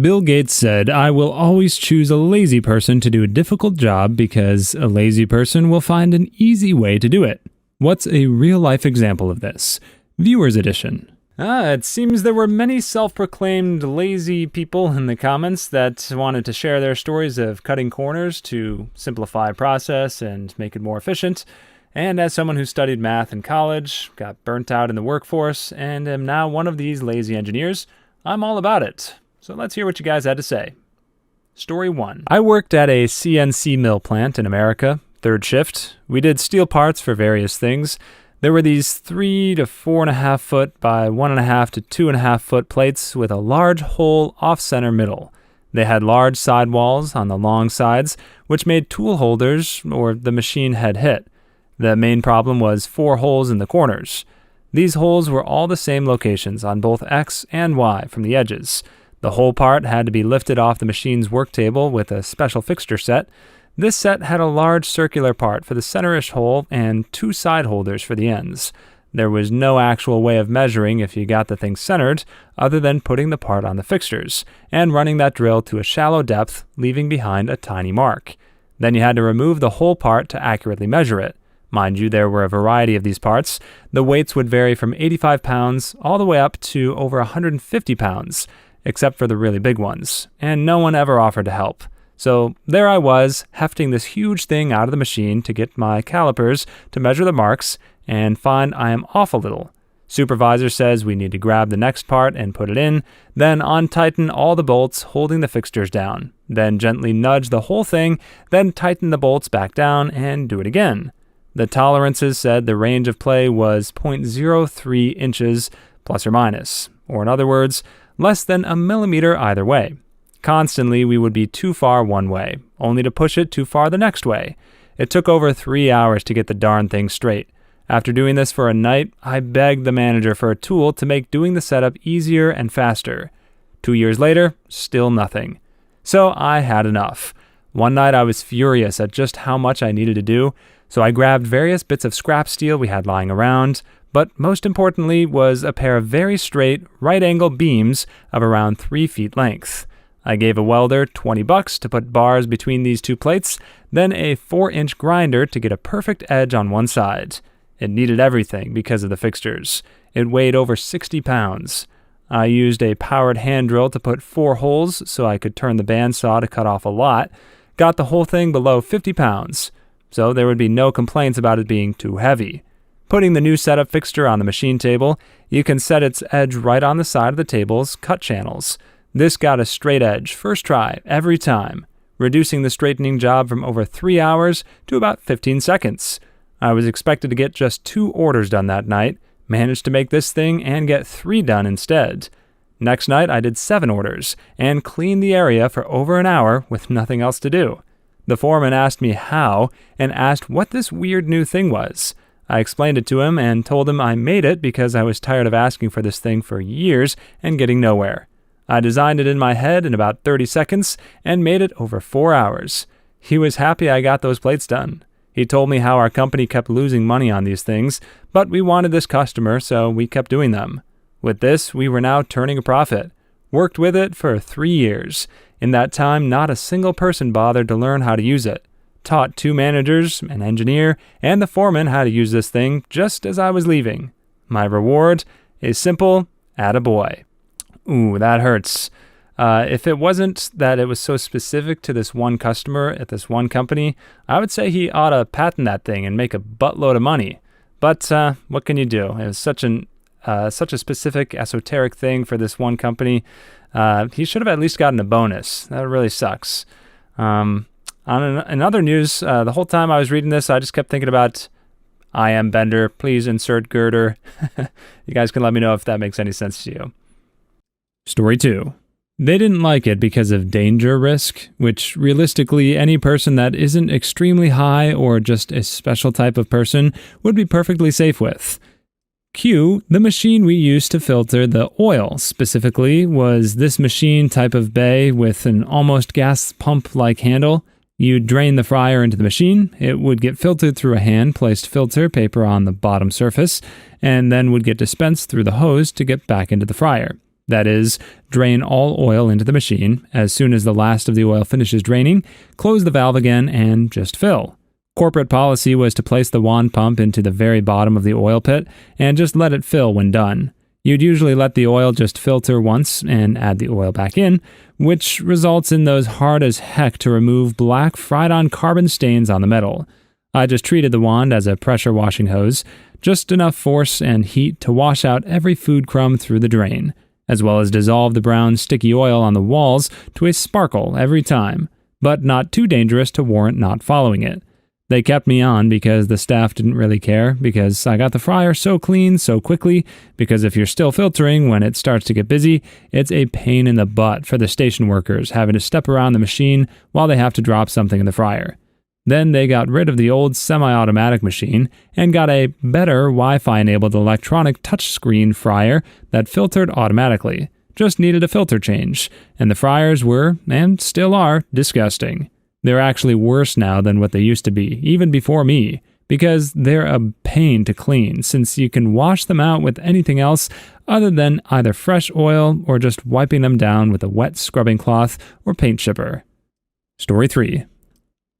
Bill Gates said, "I will always choose a lazy person to do a difficult job because a lazy person will find an easy way to do it." What's a real-life example of this? Viewers Edition. It seems there were many self-proclaimed lazy people in the comments that wanted to share their stories of cutting corners to simplify process and make it more efficient. And as someone who studied math in college, got burnt out in the workforce, and am now one of these lazy engineers, I'm all about it. So let's hear what you guys had to say. Story 1. I worked at a CNC mill plant in America, third shift. We did steel parts for various things. There were these 3 to 4.5 foot by 1.5 to 2.5 foot plates with a large hole off-center middle. They had large sidewalls on the long sides, which made tool holders or the machine head hit. The main problem was 4 holes in the corners. These holes were all the same locations on both X and Y from the edges. The whole part had to be lifted off the machine's work table with a special fixture set. This set had a large circular part for the center-ish hole and 2 side holders for the ends. There was no actual way of measuring if you got the thing centered other than putting the part on the fixtures and running that drill to a shallow depth, leaving behind a tiny mark. Then you had to remove the whole part to accurately measure it. Mind you, there were a variety of these parts. The weights would vary from 85 pounds all the way up to over 150 pounds, except for the really big ones, and no one ever offered to help. So there I was, hefting this huge thing out of the machine to get my calipers to measure the marks, and find I am off a little. Supervisor says we need to grab the next part and put it in, then untighten all the bolts holding the fixtures down, then gently nudge the whole thing, then tighten the bolts back down and do it again. The tolerances said the range of play was 0.03 inches plus or minus, or in other words, less than a millimeter either way. Constantly, we would be too far one way, only to push it too far the next way. It took over 3 hours to get the darn thing straight. After doing this for a night, I begged the manager for a tool to make doing the setup easier and faster. 2 years later, still nothing. So I had enough. One night I was furious at just how much I needed to do, so I grabbed various bits of scrap steel we had lying around, but most importantly was a pair of very straight, right-angle beams of around 3 feet length. I gave a welder $20 to put bars between these 2 plates, then a 4-inch grinder to get a perfect edge on one side. It needed everything because of the fixtures. It weighed over 60 pounds. I used a powered hand drill to put 4 holes so I could turn the bandsaw to cut off a lot. Got the whole thing below 50 pounds, so there would be no complaints about it being too heavy. Putting the new setup fixture on the machine table, you can set its edge right on the side of the table's cut channels. This got a straight edge, first try, every time, reducing the straightening job from over 3 hours to about 15 seconds. I was expected to get just 2 orders done that night, managed to make this thing and get 3 done instead. Next night I did 7 orders, and cleaned the area for over an hour with nothing else to do. The foreman asked me how, and asked what this weird new thing was. I explained it to him and told him I made it because I was tired of asking for this thing for years and getting nowhere. I designed it in my head in about 30 seconds and made it over 4 hours. He was happy I got those plates done. He told me how our company kept losing money on these things, but we wanted this customer, so we kept doing them. With this, we were now turning a profit. Worked with it for 3 years. In that time, not a single person bothered to learn how to use it. Taught 2 managers, an engineer, and the foreman how to use this thing just as I was leaving. My reward is simple, attaboy. Ooh, that hurts. If it wasn't that it was so specific to this one customer at this one company, I would say he ought to patent that thing and make a buttload of money. But what can you do? It was such a specific, esoteric thing for this one company. He should have at least gotten a bonus. That really sucks. In other news, the whole time I was reading this, I just kept thinking about I am Bender, please insert girder. You guys can let me know if that makes any sense to you. Story 2. They didn't like it because of danger risk, which realistically any person that isn't extremely high or just a special type of person would be perfectly safe with. Q, the machine we used to filter the oil specifically, was this machine type of bay with an almost gas pump-like handle. You'd drain the fryer into the machine, it would get filtered through a hand-placed filter paper on the bottom surface, and then would get dispensed through the hose to get back into the fryer. That is, drain all oil into the machine. As soon as the last of the oil finishes draining, close the valve again and just fill. Corporate policy was to place the wand pump into the very bottom of the oil pit and just let it fill when done. You'd usually let the oil just filter once and add the oil back in, which results in those hard as heck to remove black fried-on carbon stains on the metal. I just treated the wand as a pressure washing hose, just enough force and heat to wash out every food crumb through the drain, as well as dissolve the brown sticky oil on the walls to a sparkle every time, but not too dangerous to warrant not following it. They kept me on because the staff didn't really care, because I got the fryer so clean so quickly, because if you're still filtering when it starts to get busy, it's a pain in the butt for the station workers having to step around the machine while they have to drop something in the fryer. Then they got rid of the old semi-automatic machine and got a better Wi-Fi-enabled electronic touchscreen fryer that filtered automatically. Just needed a filter change, and the fryers were, and still are, disgusting. They're actually worse now than what they used to be, even before me, because they're a pain to clean since you can wash them out with anything else other than either fresh oil or just wiping them down with a wet scrubbing cloth or paint chipper. Story 3.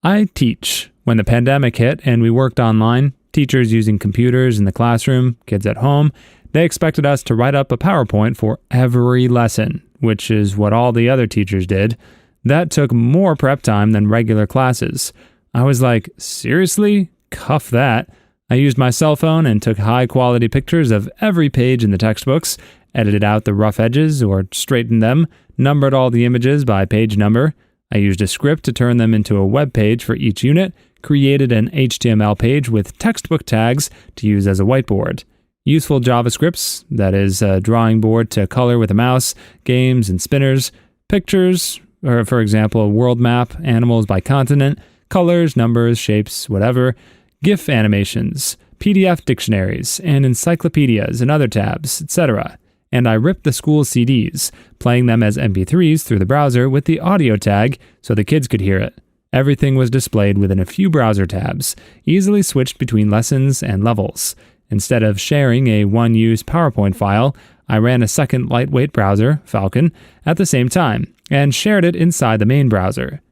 I teach. When the pandemic hit and we worked online, teachers using computers in the classroom, kids at home, they expected us to write up a PowerPoint for every lesson, which is what all the other teachers did. That took more prep time than regular classes. I was like, seriously? Cuff that. I used my cell phone and took high-quality pictures of every page in the textbooks, edited out the rough edges or straightened them, numbered all the images by page number. I used a script to turn them into a web page for each unit, created an HTML page with textbook tags to use as a whiteboard. Useful JavaScripts, that is a drawing board to color with a mouse, games and spinners, pictures, or for example, a world map, animals by continent, colors, numbers, shapes, whatever, GIF animations, PDF dictionaries, and encyclopedias and other tabs, etc. And I ripped the school CDs, playing them as MP3s through the browser with the audio tag so the kids could hear it. Everything was displayed within a few browser tabs, easily switched between lessons and levels. Instead of sharing a one-use PowerPoint file, I ran a second lightweight browser, Falcon, at the same time, and shared it inside the main browser.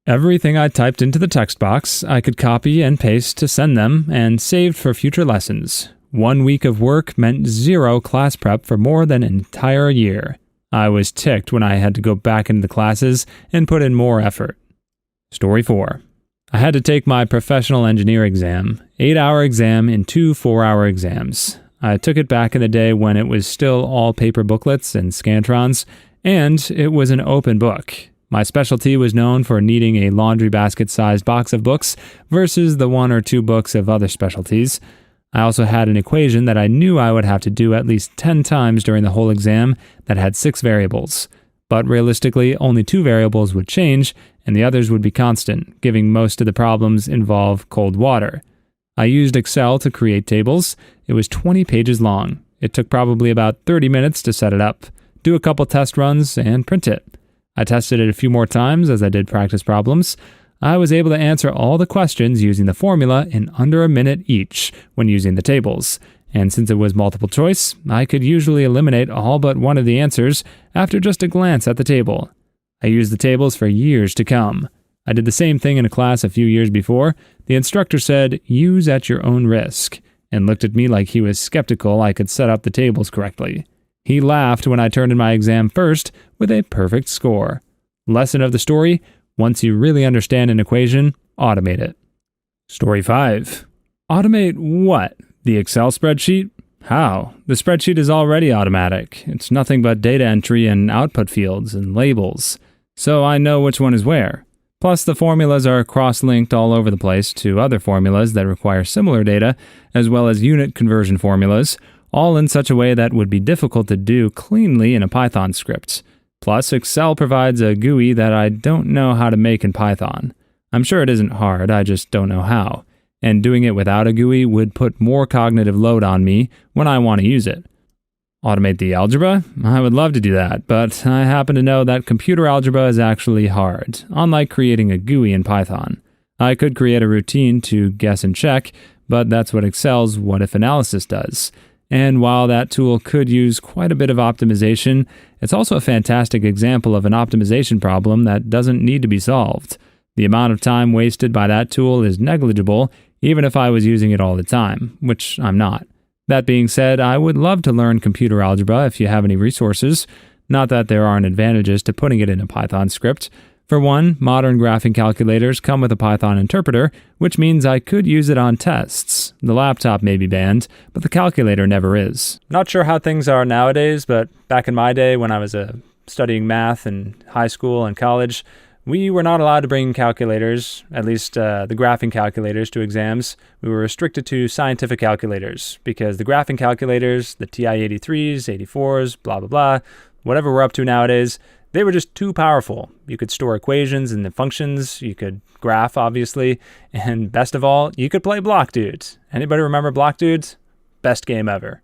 Everything I typed into the text box, I could copy and paste to send them, and saved for future lessons. 1 week of work meant 0 class prep for more than an entire year. I was ticked when I had to go back into the classes and put in more effort. Story 4. I had to take my professional engineer exam, 8-hour exam in 2 4-hour exams. I took it back in the day when it was still all paper booklets and Scantrons, and it was an open book. My specialty was known for needing a laundry basket-sized box of books versus the 1 or 2 books of other specialties. I also had an equation that I knew I would have to do at least 10 times during the whole exam that had 6 variables. But realistically, only 2 variables would change, and the others would be constant, giving most of the problems involve cold water. I used Excel to create tables. It was 20 pages long. It took probably about 30 minutes to set it up, do a couple test runs, and print it. I tested it a few more times as I did practice problems. I was able to answer all the questions using the formula in under a minute each when using the tables. And since it was multiple choice, I could usually eliminate all but one of the answers after just a glance at the table. I used the tables for years to come. I did the same thing in a class a few years before. The instructor said, "Use at your own risk," and looked at me like he was skeptical I could set up the tables correctly. He laughed when I turned in my exam first with a perfect score. Lesson of the story: once you really understand an equation, automate it. Story 5. Automate what? The Excel spreadsheet? How? The spreadsheet is already automatic. It's nothing but data entry and output fields and labels. So I know which one is where. Plus, the formulas are cross-linked all over the place to other formulas that require similar data, as well as unit conversion formulas, all in such a way that would be difficult to do cleanly in a Python script. Plus, Excel provides a GUI that I don't know how to make in Python. I'm sure it isn't hard, I just don't know how. And doing it without a GUI would put more cognitive load on me when I want to use it. Automate the algebra? I would love to do that, but I happen to know that computer algebra is actually hard, unlike creating a GUI in Python. I could create a routine to guess and check, but that's what Excel's what-if analysis does. And while that tool could use quite a bit of optimization, it's also a fantastic example of an optimization problem that doesn't need to be solved. The amount of time wasted by that tool is negligible, even if I was using it all the time, which I'm not. That being said, I would love to learn computer algebra if you have any resources. Not that there aren't advantages to putting it in a Python script. For one, modern graphing calculators come with a Python interpreter, which means I could use it on tests. The laptop may be banned, but the calculator never is. Not sure how things are nowadays, but back in my day when I was studying math in high school and college, we were not allowed to bring calculators, at least the graphing calculators, to exams. We were restricted to scientific calculators because the graphing calculators, the TI-83s, 84s, blah, blah, blah, whatever we're up to nowadays, they were just too powerful. You could store equations and the functions, you could graph, obviously, and best of all, you could play Block Dudes. Anybody remember Block Dudes? Best game ever.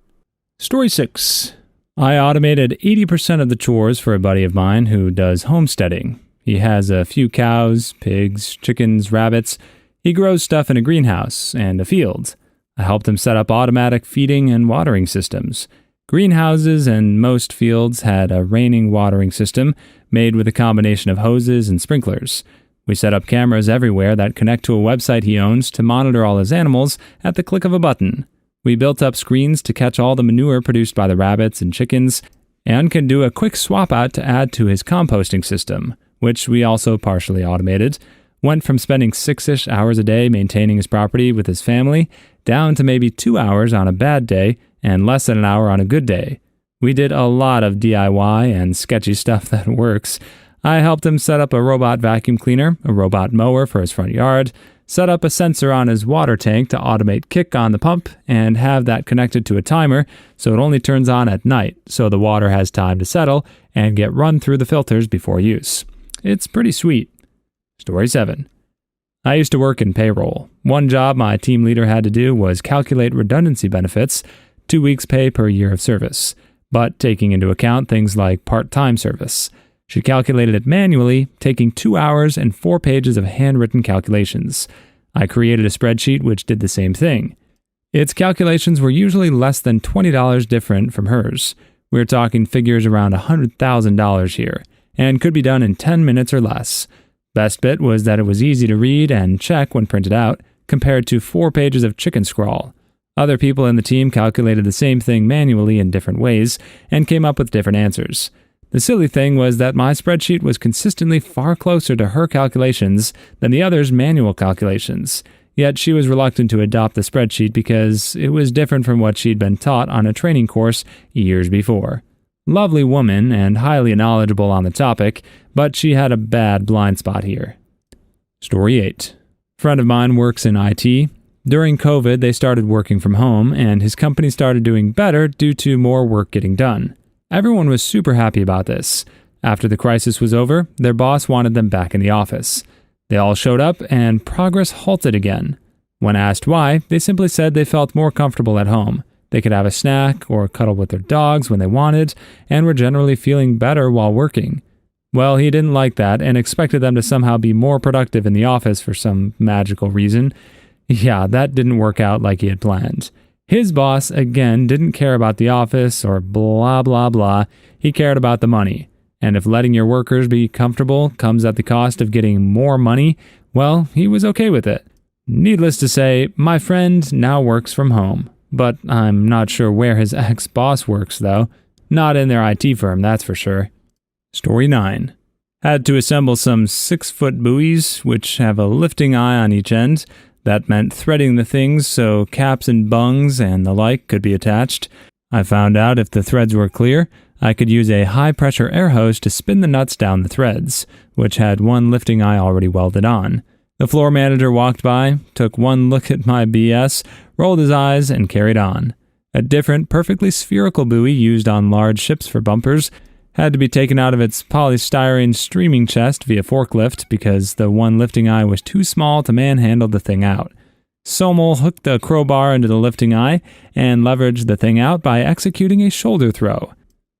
Story 6. I automated 80% of the chores for a buddy of mine who does homesteading. He has a few cows, pigs, chickens, rabbits. He grows stuff in a greenhouse and a field. I helped him set up automatic feeding and watering systems. Greenhouses and most fields had a raining watering system made with a combination of hoses and sprinklers. We set up cameras everywhere that connect to a website he owns to monitor all his animals at the click of a button. We built up screens to catch all the manure produced by the rabbits and chickens, and can do a quick swap out to add to his composting system, which we also partially automated. Went from spending 6-ish hours a day maintaining his property with his family, down to maybe 2 hours on a bad day, and less than an hour on a good day. We did a lot of DIY and sketchy stuff that works. I helped him set up a robot vacuum cleaner, a robot mower for his front yard, set up a sensor on his water tank to automate kick on the pump, and have that connected to a timer so it only turns on at night so the water has time to settle and get run through the filters before use. It's pretty sweet. Story 7. I used to work in payroll. One job my team leader had to do was calculate redundancy benefits, 2 weeks' pay per year of service, but taking into account things like part-time service. She calculated it manually, taking 2 hours and 4 pages of handwritten calculations. I created a spreadsheet which did the same thing. Its calculations were usually less than $20 different from hers. We're talking figures around $100,000 here, and could be done in 10 minutes or less. Best bit was that it was easy to read and check when printed out, compared to 4 pages of chicken scrawl. Other people in the team calculated the same thing manually in different ways, and came up with different answers. The silly thing was that my spreadsheet was consistently far closer to her calculations than the others' manual calculations, yet she was reluctant to adopt the spreadsheet because it was different from what she'd been taught on a training course years before. Lovely woman and highly knowledgeable on the topic, but she had a bad blind spot here. Story 8. A friend of mine works in IT. During COVID, they started working from home, and his company started doing better due to more work getting done. Everyone was super happy about this. After the crisis was over, their boss wanted them back in the office. They all showed up, and progress halted again. When asked why, they simply said they felt more comfortable at home. They could have a snack or cuddle with their dogs when they wanted, and were generally feeling better while working. Well, he didn't like that and expected them to somehow be more productive in the office for some magical reason. Yeah, that didn't work out like he had planned. His boss, again, didn't care about the office or blah, blah, blah. He cared about the money. And if letting your workers be comfortable comes at the cost of getting more money, well, he was okay with it. Needless to say, my friend now works from home. But I'm not sure where his ex-boss works, though. Not in their IT firm, that's for sure. Story 9. Had to assemble some 6-foot buoys, which have a lifting eye on each end. That meant threading the things so caps and bungs and the like could be attached. I found out if the threads were clear, I could use a high-pressure air hose to spin the nuts down the threads, which had one lifting eye already welded on. The floor manager walked by, took one look at my BS, rolled his eyes, and carried on. A different, perfectly spherical buoy used on large ships for bumpers had to be taken out of its polystyrene streaming chest via forklift because the one lifting eye was too small to manhandle the thing out. Somel hooked the crowbar into the lifting eye and leveraged the thing out by executing a shoulder throw.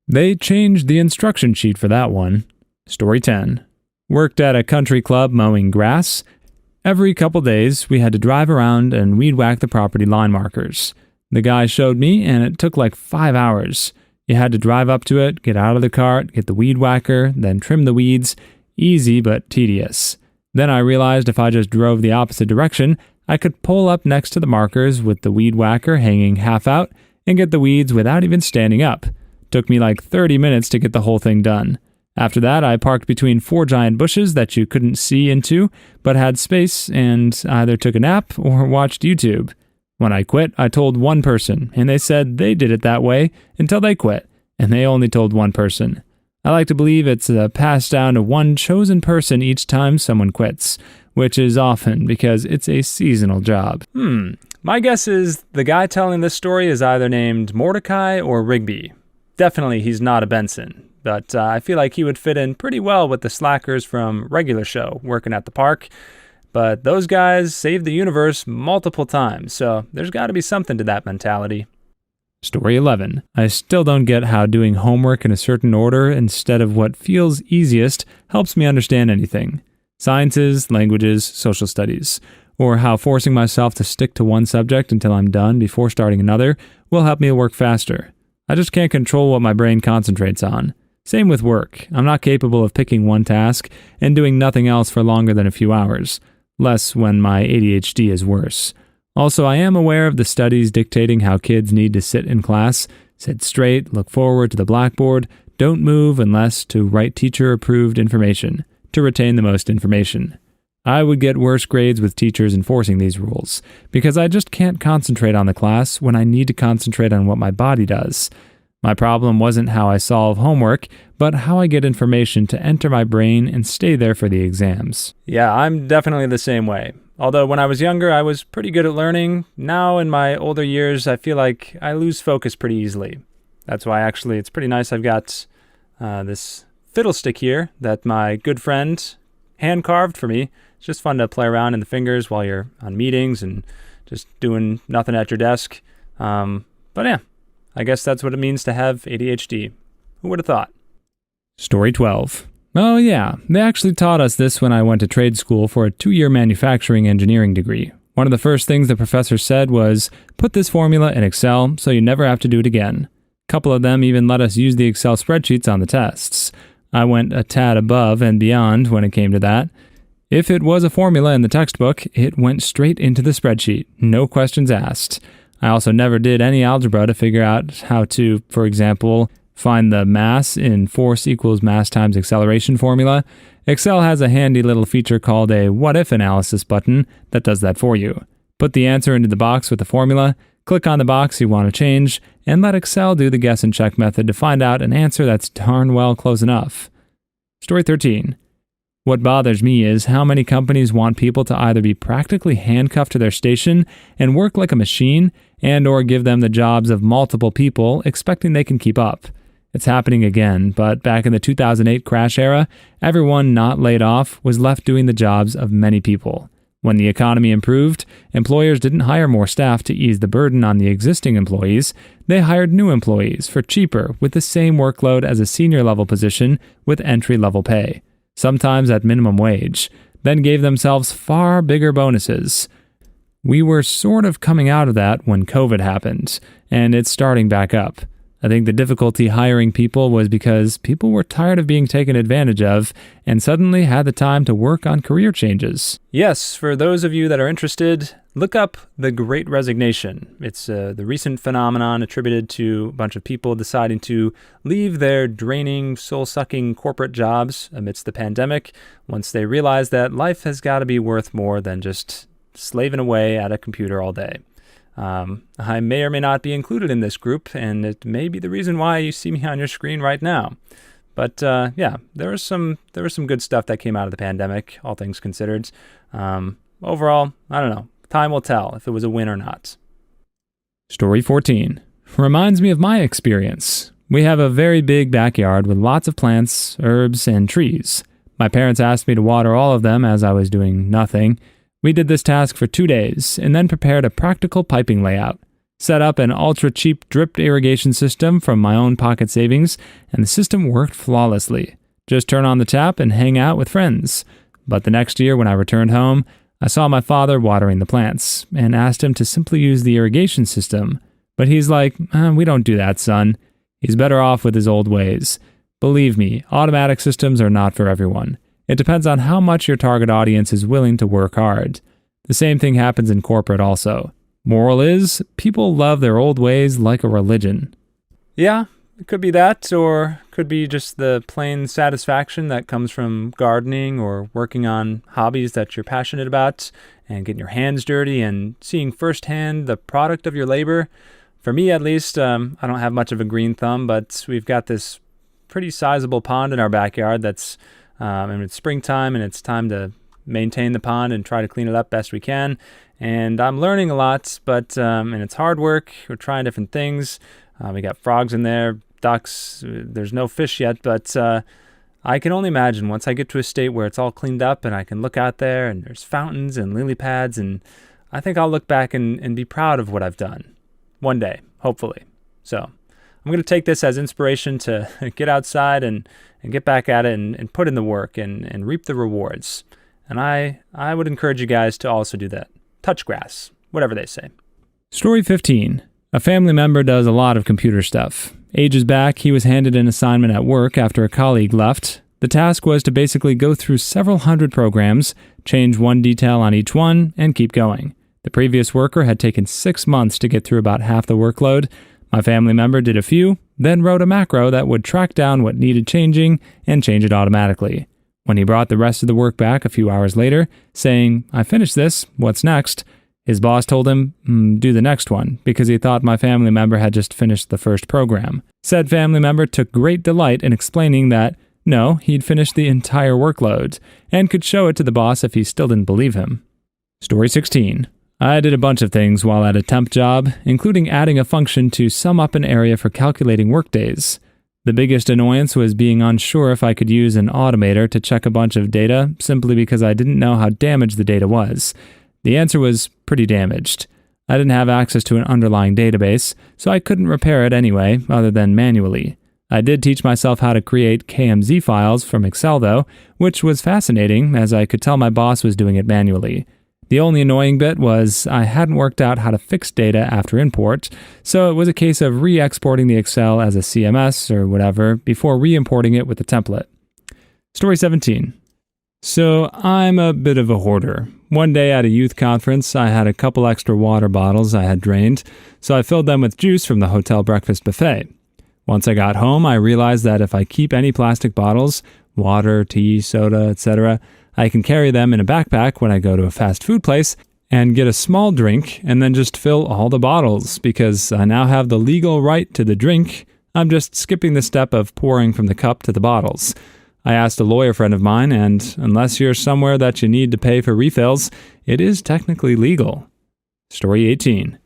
They changed the instruction sheet for that one. Story 10. Worked at a country club mowing grass. Every couple days, we had to drive around and weed whack the property line markers. The guy showed me, and it took like 5 hours. You had to drive up to it, get out of the cart, get the weed whacker, then trim the weeds. Easy, but tedious. Then I realized if I just drove the opposite direction, I could pull up next to the markers with the weed whacker hanging half out and get the weeds without even standing up. Took me like 30 minutes to get the whole thing done. After that, I parked between 4 giant bushes that you couldn't see into, but had space, and either took a nap or watched YouTube. When I quit, I told one person, and they said they did it that way until they quit, and they only told one person. I like to believe it's passed down to one chosen person each time someone quits, which is often because it's a seasonal job. My guess is the guy telling this story is either named Mordecai or Rigby. Definitely he's not a Benson, but I feel like he would fit in pretty well with the slackers from Regular Show working at the park. But those guys saved the universe multiple times, so there's got to be something to that mentality. Story 11. I still don't get how doing homework in a certain order instead of what feels easiest helps me understand anything. Sciences, languages, social studies. Or how forcing myself to stick to one subject until I'm done before starting another will help me work faster. I just can't control what my brain concentrates on. Same with work. I'm not capable of picking one task and doing nothing else for longer than a few hours. Less when my ADHD is worse. Also, I am aware of the studies dictating how kids need to sit in class, sit straight, look forward to the blackboard, don't move unless to write teacher-approved information, to retain the most information. I would get worse grades with teachers enforcing these rules, because I just can't concentrate on the class when I need to concentrate on what my body does. My problem wasn't how I solve homework, but how I get information to enter my brain and stay there for the exams. Yeah, I'm definitely the same way. Although when I was younger, I was pretty good at learning. Now in my older years, I feel like I lose focus pretty easily. That's why actually it's pretty nice I've got this fiddlestick here that my good friend hand-carved for me. It's just fun to play around in the fingers while you're on meetings and just doing nothing at your desk. But yeah, I guess that's what it means to have ADHD. Who would have thought? Story 12. Oh yeah, they actually taught us this when I went to trade school for a 2-year manufacturing engineering degree. One of the first things the professor said was, put this formula in Excel so you never have to do it again. A couple of them even let us use the Excel spreadsheets on the tests. I went a tad above and beyond when it came to that. If it was a formula in the textbook, it went straight into the spreadsheet, no questions asked. I also never did any algebra to figure out how to, for example, find the mass in force equals mass times acceleration formula. Excel has a handy little feature called a what-if analysis button that does that for you. Put the answer into the box with the formula, click on the box you want to change, and let Excel do the guess and check method to find out an answer that's darn well close enough. Story 13. What bothers me is how many companies want people to either be practically handcuffed to their station and work like a machine and or give them the jobs of multiple people expecting they can keep up. It's happening again, but back in the 2008 crash era, everyone not laid off was left doing the jobs of many people. When the economy improved, employers didn't hire more staff to ease the burden on the existing employees. They hired new employees for cheaper with the same workload as a senior-level position with entry-level pay, sometimes at minimum wage, then gave themselves far bigger bonuses. We were sort of coming out of that when COVID happened, and it's starting back up. I think the difficulty hiring people was because people were tired of being taken advantage of and suddenly had the time to work on career changes. Yes, for those of you that are interested, look up the Great Resignation. It's the recent phenomenon attributed to a bunch of people deciding to leave their draining, soul-sucking corporate jobs amidst the pandemic once they realize that life has got to be worth more than just slaving away at a computer all day. I may or may not be included in this group, and it may be the reason why you see me on your screen right now. But yeah, there was some good stuff that came out of the pandemic, all things considered. Overall, I don't know. Time will tell if it was a win or not. Story 14. Reminds me of my experience. We have a very big backyard with lots of plants, herbs, and trees. My parents asked me to water all of them as I was doing nothing. We did this task for 2 days and then prepared a practical piping layout, set up an ultra-cheap drip irrigation system from my own pocket savings, and the system worked flawlessly. Just turn on the tap and hang out with friends. But the next year when I returned home, I saw my father watering the plants and asked him to simply use the irrigation system. But he's like, we don't do that, son. He's better off with his old ways. Believe me, automatic systems are not for everyone. It depends on how much your target audience is willing to work hard. The same thing happens in corporate also. Moral is, people love their old ways like a religion. Yeah, it could be that, or could be just the plain satisfaction that comes from gardening or working on hobbies that you're passionate about and getting your hands dirty and seeing firsthand the product of your labor. For me, at least, I don't have much of a green thumb, but we've got this pretty sizable pond in our backyard that's, and it's springtime and it's time to maintain the pond and try to clean it up best we can. And I'm learning a lot, but, and it's hard work. We're trying different things. We got frogs in there, ducks. There's no fish yet, but I can only imagine once I get to a state where it's all cleaned up and I can look out there and there's fountains and lily pads, and I think I'll look back and be proud of what I've done. One day, hopefully. So I'm going to take this as inspiration to get outside and get back at it and put in the work and reap the rewards. And I would encourage you guys to also do that. Touch grass, whatever they say. Story 15. A family member does a lot of computer stuff. Ages back, he was handed an assignment at work after a colleague left. The task was to basically go through several hundred programs, change one detail on each one, and keep going. The previous worker had taken 6 months to get through about half the workload. My family member did a few, then wrote a macro that would track down what needed changing and change it automatically. When he brought the rest of the work back a few hours later, saying, "I finished this, what's next?" his boss told him, "Do the next one," because he thought my family member had just finished the first program. Said family member took great delight in explaining that, no, he'd finished the entire workload, and could show it to the boss if he still didn't believe him. Story 16. I did a bunch of things while at a temp job, including adding a function to sum up an area for calculating workdays. The biggest annoyance was being unsure if I could use an automator to check a bunch of data simply because I didn't know how damaged the data was. The answer was pretty damaged. I didn't have access to an underlying database, so I couldn't repair it anyway, other than manually. I did teach myself how to create KMZ files from Excel though, which was fascinating as I could tell my boss was doing it manually. The only annoying bit was I hadn't worked out how to fix data after import, so it was a case of re-exporting the Excel as a CMS or whatever before re-importing it with the template. Story 17. So I'm a bit of a hoarder. One day at a youth conference, I had a couple extra water bottles I had drained, so I filled them with juice from the hotel breakfast buffet. Once I got home, I realized that if I keep any plastic bottles, water, tea, soda, etc., I can carry them in a backpack when I go to a fast food place and get a small drink and then just fill all the bottles because I now have the legal right to the drink. I'm just skipping the step of pouring from the cup to the bottles. I asked a lawyer friend of mine, and unless you're somewhere that you need to pay for refills, it is technically legal. Story 18.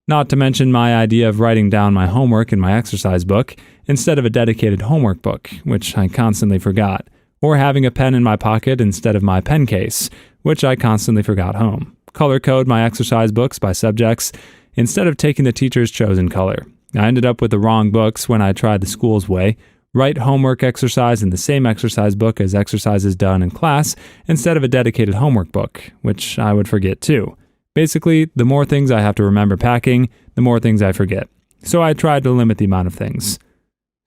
Not to mention my idea of writing down my homework in my exercise book instead of a dedicated homework book, which I constantly forgot. Or having a pen in my pocket instead of my pen case, which I constantly forgot home. Color code my exercise books by subjects instead of taking the teacher's chosen color. I ended up with the wrong books when I tried the school's way. Write homework exercise in the same exercise book as exercises done in class instead of a dedicated homework book, which I would forget too. Basically, the more things I have to remember packing, the more things I forget. So I tried to limit the amount of things.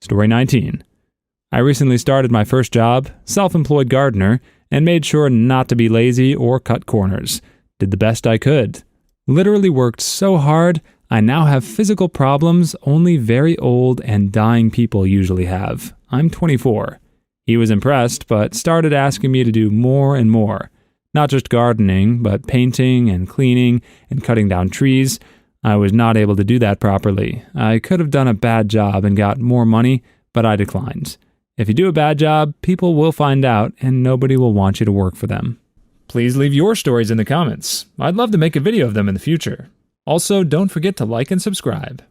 Story 19. I recently started my first job, self-employed gardener, and made sure not to be lazy or cut corners. Did the best I could. Literally worked so hard, I now have physical problems only very old and dying people usually have. I'm 24. He was impressed, but started asking me to do more and more. Not just gardening, but painting and cleaning and cutting down trees. I was not able to do that properly. I could have done a bad job and got more money, but I declined. If you do a bad job, people will find out and nobody will want you to work for them. Please leave your stories in the comments. I'd love to make a video of them in the future. Also, don't forget to like and subscribe.